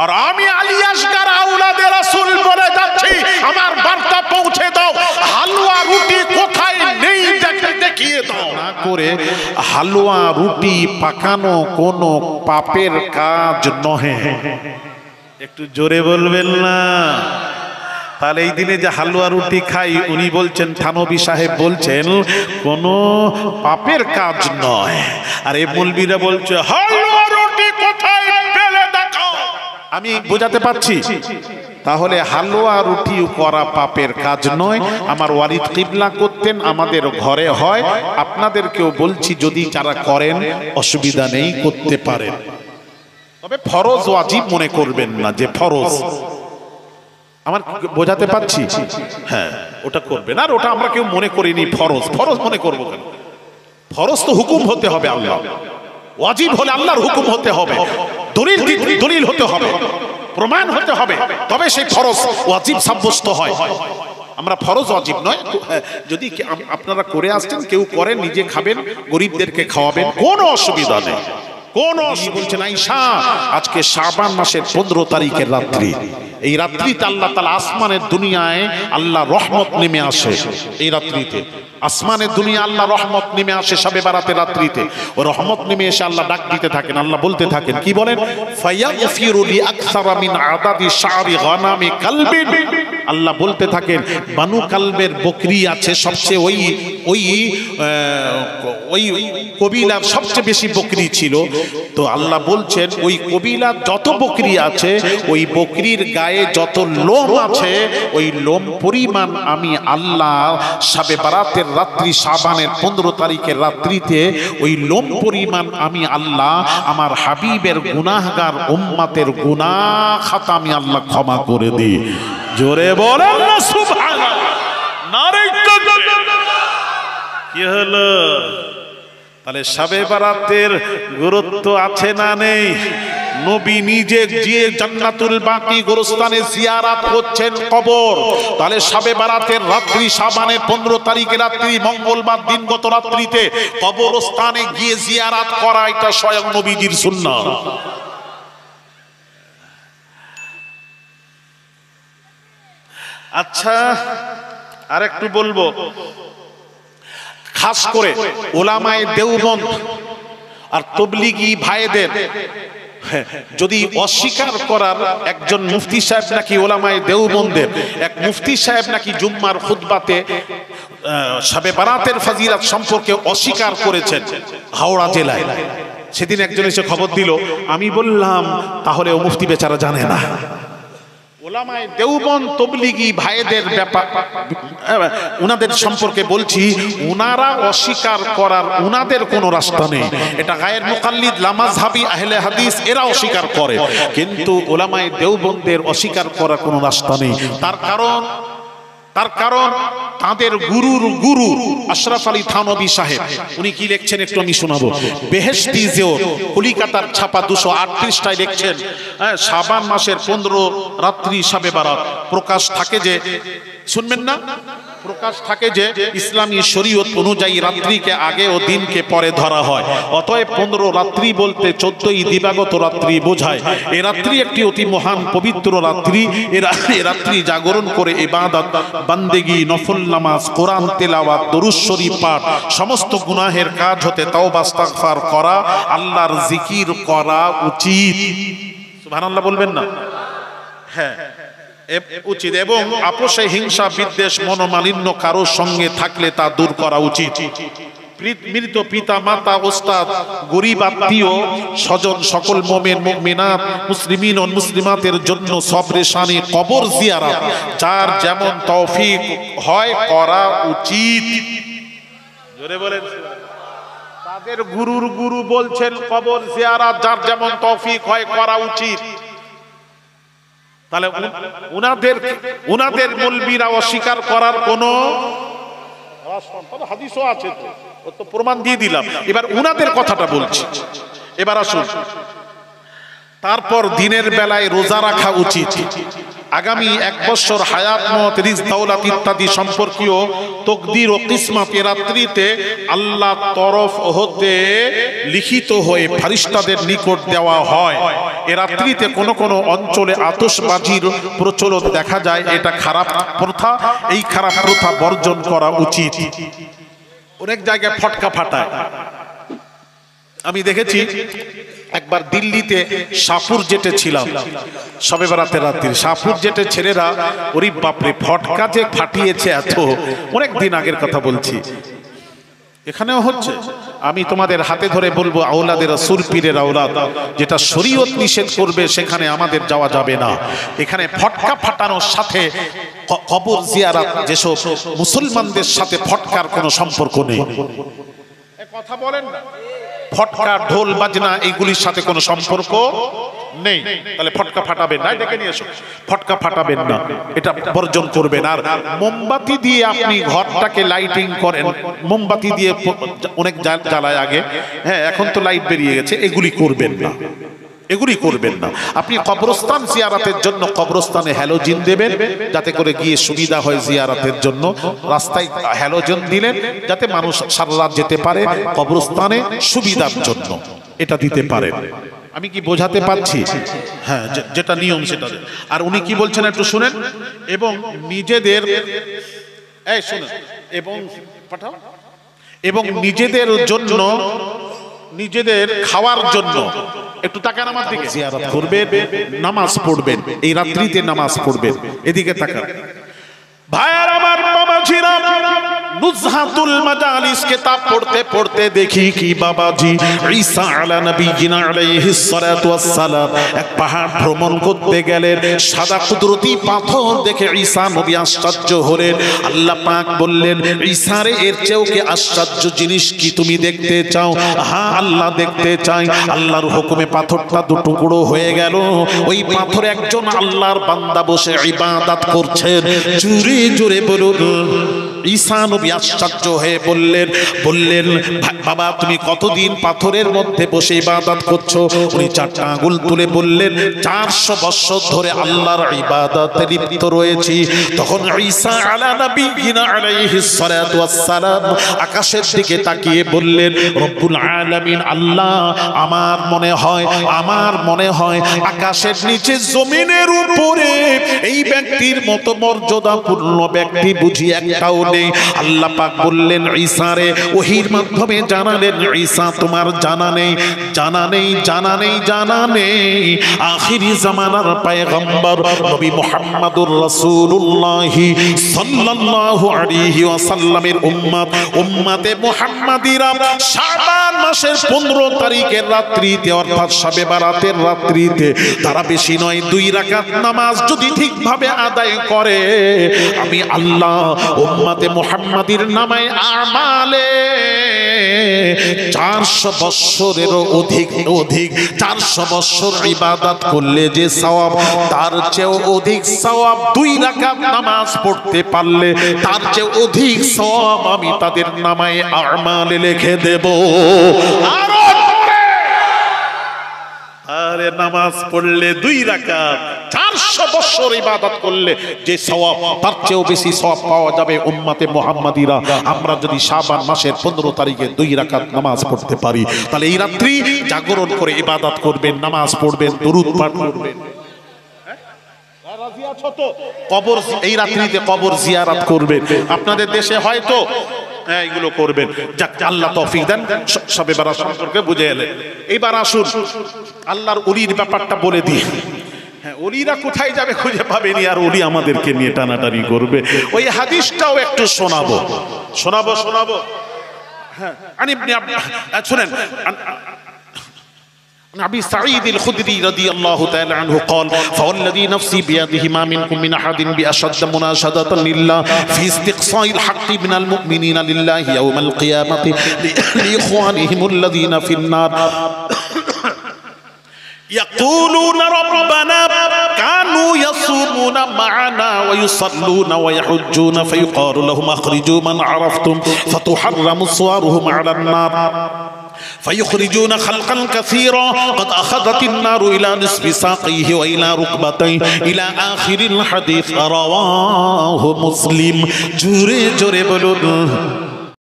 আর আমি আলী আসগার আওলাদে রাসূল বলে যাচ্ছি, আমার বার্তা পৌঁছে দাও, হালুয়া রুটি কোথায় নেই দেখিয়ে দাও। না করে হালুয়া রুটি পাকানো কোনো পাপের কাজ নহে। একটু জোরে বলবেন না? তাহলে এই দিনে যে হালুয়া রুটি খাই, উনি বলছেন, থানবী সাহেব বলছেন কোনো পাপের কাজ নয়। আর এই মৌলবীরা বলছে হালুয়া রুটি কোথায় পেলে দেখাও। আমি বোঝাতে পারছি? তাহলে হালুয়া রুটি করা পাপের কাজ নয়। আমার ওয়ালিদ কিবলা করতেন, আমাদের ঘরে হয়। আপনাদেরকেও বলছি, যদি যারা করেন অসুবিধা নেই, করতে পারেন, তবে ফরজ ওয়াজিব মনে করবেন না যে ফরজ। আমার বোঝাতে পারছি? হ্যাঁ, ওটা করবেন। আর ওটা আমরা কেউ মনে করিনি ফরজ। ফরজ মনে করবো কেন? ফরজ তো হুকুম হতে হবে আল্লাহ, ওয়াজিব হলে আল্লাহর হুকুম হতে হবে, দলিল হতে হবে, প্রমাণ হতে হবে, তবে সেই ফরজ ওয়াজিব সাব্যস্ত হয়। আমরা ফরজ ওয়াজিব নয়। যদি আপনারা করে আসছেন, কেউ করেন, নিজে খাবেন, গরিবদেরকে খাওয়াবেন, কোনো অসুবিধা নেই। কোন বলছেন আয়েশা, আজকে শাবান মাসের 15 তারিখের রাত্রি। এই রাত্রিতে আল্লাহ তাআলা আসমানের দুনিয়ায় আল্লাহ রহমত নেমে আসে। এই রাত্রিতে আসমানের দুনিয়া আল্লাহ রহমত নেমে আসে শবে বারাতের রাত্রিতে। ও রহমত নেমে এসে আল্লাহ ডাক দিতে থাকেন, আল্লাহ বলতে থাকেন, কি বলেন? ফায়াগফিরু লি আকসারা মিন আদাদি শারি গানামি কালবিন। আল্লাহ বলতে থাকেন, বানু কালবের বকরি আছে সবচেয়ে, ওই কবিলার সবচেয়ে বেশি বকরি ছিল। তো আল্লাহ বলছেন, ওই কবিলার যত বকরি আছে, ওই বকরির গায়ে যত লোম আছে, ওই লোম পরিমাণ আমি আল্লাহ শবে বারাতের রাত্রি, শাবানের 15 তারিখের রাত্রিতে, ওই লোম পরিমাণ আমি আল্লাহ আমার হাবিবের গুনাহগার উম্মতের গুনাহ খাতা আমি আল্লাহ ক্ষমা করে দিই। জোরে বলেন না সুবহানাল্লাহ। নারে কি হলো? তাহলে শবে বারাতের গুরুত্ব আছে না নেই? নবী নিজে গিয়ে জান্নাতুল বাকি গোরস্থানে জিয়ারাত করছেন কবর। তাহলে শবে বারাতের রাত্রি, শাবানের 15 তারিখের রাত্রি, মঙ্গলবার দিনগত রাত্রিতে কবরস্থানে গিয়ে জিয়ারাত করা, এটা স্বয়ং নবীজির সুন্নাহ। আচ্ছা, আর একটু বলবো, খাস করে ওলামায়ে দেওবন্দ আর তবলিগি ভাইদের যদি অস্বীকার করার, একজন মুফতি সাহেব নাকি ওলামায়ে দেওবন্দের এক মুফতি সাহেব নাকি জুম্মার খুতবাতে শবে বারাতের ফজিলত সম্পর্কে অস্বীকার করেছেন হাওড়া জেলায়। সেদিন একজন এসে খবর দিল, আমি বললাম তাহলে ও মুফতি বেচারা জানে না। ওলামায়ে দেওবন্দ তবলিগি ভাইদের ব্যাপার, উনাদের সম্পর্কে বলছি, উনারা অস্বীকার করার উনাদের কোনো রাস্তা নেই। এটা গায়ের মুকাল্লিদ লামাযহাবি আহলে হাদিস এরা অস্বীকার করে, কিন্তু ওলামায়ে দেওবন্দের অস্বীকার করার কোনো রাস্তা নেই। তার কারণ তাদের গুরুর গুরু আশরাফ আলী থানবী সাহেব, উনি কি লিখছেন একটু আমি শোনাবো। বেহেশতি জিও কলিকাতার ছাপা 238টায় লিখছেন, শাবান মাসের 15 রাত্রি শবে বারাত প্রকাশ থাকে যে, শুনবেন না, প্রকাশ থাকে যে ইসলামী শরীয়ত অনুযায়ী রাত্রিকে আগে ও দিনকে পরে ধরা হয়। অতএব 15 রাত্রি বলতে 14ই দিবাগত রাত্রি বোঝায়। এ রাত্রি একটি অতি মহান পবিত্র রাত্রি। এ রাত্রি জাগরণ করে ইবাদত, বান্দেগি, নফল নামাজ, কোরআন তেলাওয়াত, দরুদ শরীফ পাঠ, সমস্ত গুনাহের কাজ হতে তাওবা ইস্তিগফার করা, আল্লাহর জিকির করা উচিত। সুবহানাল্লাহ বলবেন না? হ্যাঁ, উচিত। এবং আপোষে হিংসা, বিদ্বেষ, মনোমালিন্য কারোর সঙ্গে থাকলে তা দূর করা উচিত। মৃত পিতা মাতা, ওস্তাদ, গরিব আত্মীয় স্বজন, সকল মুমিন মুমিনাত, মুসলিমিন ও মুসলিমাতের জন্য সবরে শানে কবর জিয়ারত যার যেমন তৌফিক হয় করা উচিত। জোরে বলেন। তাদের গুরুর গুরু বলছেন কবর জিয়ারত যার যেমন তৌফিক হয় করা উচিত। তাহলে উনাদের মৌলবীরা অস্বীকার করার কোনো হাদিসও আছে, তো প্রমাণ দিয়ে দিলাম। এবার উনাদের কথাটা বলছি। এবার আসুন, তারপর দিনের বেলায় রোজা রাখা উচিত। আগামী 1 বছর হায়াত, মত, রিজক, দৌলত ইত্যাদি সম্পর্কীয় তকদির ও কিসমত রাত্রিতে আল্লাহর তরফ হতে লিখিত হয়ে ফেরেশতাদের নিকট দেওয়া হয়। এ রাত্রিতে কোন কোন অঞ্চলে আতশবাজির প্রচলন দেখা যায়, এটা খারাপ প্রথা। এই খারাপ প্রথা বর্জন করা উচিত। অনেক জায়গায় ফটকা ফাটায়। আমি দেখেছি একবার দিল্লিতে শাহপুর জেটে ছিলাম, শবে বরাতের রাত্রি। শাহপুর জেটে ছেলেরা ওরে বাপরে ফটকা যে ফাটিয়েছে এত, অনেক দিন আগের কথা বলছি। এখানেও হচ্ছে। আমি তোমাদের হাতে ধরে বলবো, আওলাদের রাসূল পীরের আওলাদ, যেটা শরীয়ত নিষেধ করবে সেখানে আমাদের যাওয়া যাবে না। এখানে ফটকা ফাটানোর সাথে কবর জিয়ারত, যেসব মুসলমানদের সাথে ফটকার কোনো সম্পর্ক নেই। কথা বলেন না, ফটকা ঢোল বাজনা এইগুলির সাথে কোনো সম্পর্ক নেই। তাহলে ফটকা ফাটাবেন না, এটাকে নিয়ে এসো, ফটকা ফাটাবেন না, এটা বর্জন করবেন। আর মোমবাতি দিয়ে আপনি ঘরটাকে লাইটিং করেন, মোমবাতি দিয়ে অনেক জ্বালায় আগে, হ্যাঁ এখন তো লাইট বেরিয়ে গেছে, এগুলি করবেন না, এগুলি করবেন না। আপনি কবরস্থান জিয়ারতের জন্য কবরস্থানে হ্যালোজিন দেবেন, যাতে করে গিয়ে সুবিধা হয় জিয়ারতের জন্য। রাস্তায় হ্যালোজিন দিলেন যাতে মানুষ সারা রাত যেতে পারে কবরস্থানে সুবিধার জন্য, এটা দিতে পারেন। আমি কি বোঝাতে পারছি? হ্যাঁ, যেটা নিয়ম সেটা। আর উনি কি বলছেন একটু শুনেন। এবং নিজেদের শুনেন, এবং নিজেদের জন্য, নিজেদের খাওয়ার জন্য একটু তাকান আমার দিকে। জিয়ারত করবেন, নামাজ পড়বেন, এই রাত্রিতে নামাজ পড়বেন, এদিকে তাকান। ভাইয়ার আমার বাবাজিরা, নুজহাতুল মাজালিস কিতাব পড়তে পড়তে দেখি কি বাবাজি ঈসা আলা নবিয়িনা আলাইহিস সালাতু ওয়াস সালাম এক পাহাড় ভ্রমণ করতে গেলেন। সাদা কুদরতি পাথর দেখে ঈসা নবী আশ্চর্য হলেন। আল্লাহ পাক বললেন, ঈসা রে, এর চেয়েও কি আশ্চর্য জিনিস কি তুমি দেখতে চাও? হ্যাঁ আল্লাহ দেখতে চাই। আল্লাহর হুকুমে পাথরটা দুটুকরো হয়ে গেল। ওই পাথরে একজন আল্লাহর বান্দা বসে ইবাদত করছেন। জোরে জোরে বলুন। ঈসা নবী আশ্চর্য হয়ে বললেন বাবা, তুমি কতদিন পাথরের মধ্যে বসে ইবাদত করছো? উনি চারটা আঙ্গুল তুলে বললেন, 400 বছর ধরে আল্লাহর ইবাদতে লিপ্ত রয়েছি। তখন ঈসা আলা নবিয়িনা আলাইহিস সালাতু ওয়াস সালাম আকাশের দিকে তাকিয়ে বললেন, রব্বুল আলামিন, আল্লাহ, আমার মনে হয় আকাশের নিচে জমিনের উপরে এই ব্যক্তির মতো মর্যাদাপূর্ণ ব্যক্তি বুঝি একটাও নেই। আল্লাহ পাক বললেন, ঈসা রে, ওহীর মাধ্যমে জানালেন, ঈসা তোমার জানা নেই। আখিরি জামানার পয়গম্বর নবী মুহাম্মদুর রাসূলুল্লাহ সাল্লাল্লাহু আলাইহি ওয়াসাল্লামের উম্মতে মুহাম্মাদিরা শাবান মাসের 15 তারিখের রাত্রিতে, অর্থাৎ শবে বরাতের রাত্রিতে, তারা বেশি নয় 2 রাকাত নামাজ যদি ঠিকভাবে আদায় করে, আমি আল্লাহ উম্মতে মুহাম্মাদির নামায় আমালে 400 বছরেরও অধিক 400 বছর ইবাদত করলে যে সওয়াব, তার চেয়েও অধিক সওয়াব 2 রাকাত নামাজ পড়তে পারলে তার চেয়ে অধিক সওয়াব আমি তাদের নামায় আমালে লিখে দেব। আরে নামাজ পড়লে 2 রাকাত, 400 বছর ইবাদত করলে যে সওয়াব, তার চেয়েও বেশি সওয়াব পাওয়া যাবে উম্মতে মুহাম্মাদিরা। আমরা যদি শাবান মাসের 15 তারিখে 2 রাকাত নামাজ পড়তে পারি, তাহলে এই রাত্রি জাগরণ করে ইবাদত করবেন, নামাজ পড়বেন, দরুদ পাঠ করবেন। রাজি আছো তো? কবর এই রাত্রিতে কবর জিয়ারত করবেন। আপনাদের দেশে হয়তো এইগুলো করবেন। যাক, আল্লাহ তৌফিক দেন। শবে বরাত সম্পর্কে বুঝে এলেন। এইবার আসুন আল্লাহর ওলির ব্যাপারটা বলে দিই। হ্যাঁ, ওলিরা কোথায় যাবে খুঁজে পাবেনি, আর ওলি আমাদেরকে নিয়ে টানাটানি করবে। ওই হাদিসটাও একটু শোনাবো। হ্যাঁ, শুনেন। أبي سعيد الخدري رضي الله تعالى عنه قال فوالذي نفسي بيده ما منكم من أحد بأشد مناشدة لله في استقصاء الحق من المؤمنين لله يوم القيامة لإخوانهم الذين في النار يقولون ربنا كانوا يصومون معنا ويصلون ويحجون فيقال لهم أخرجوا من عرفتم فتحرم صورهم على النار فيخرجون خلقا كثيرا قد أخذت النار إلى نصف ساقيه وإلى ركبتيه إلى آخر الحديث رواه مسلم. জোরে জোরে বলুন।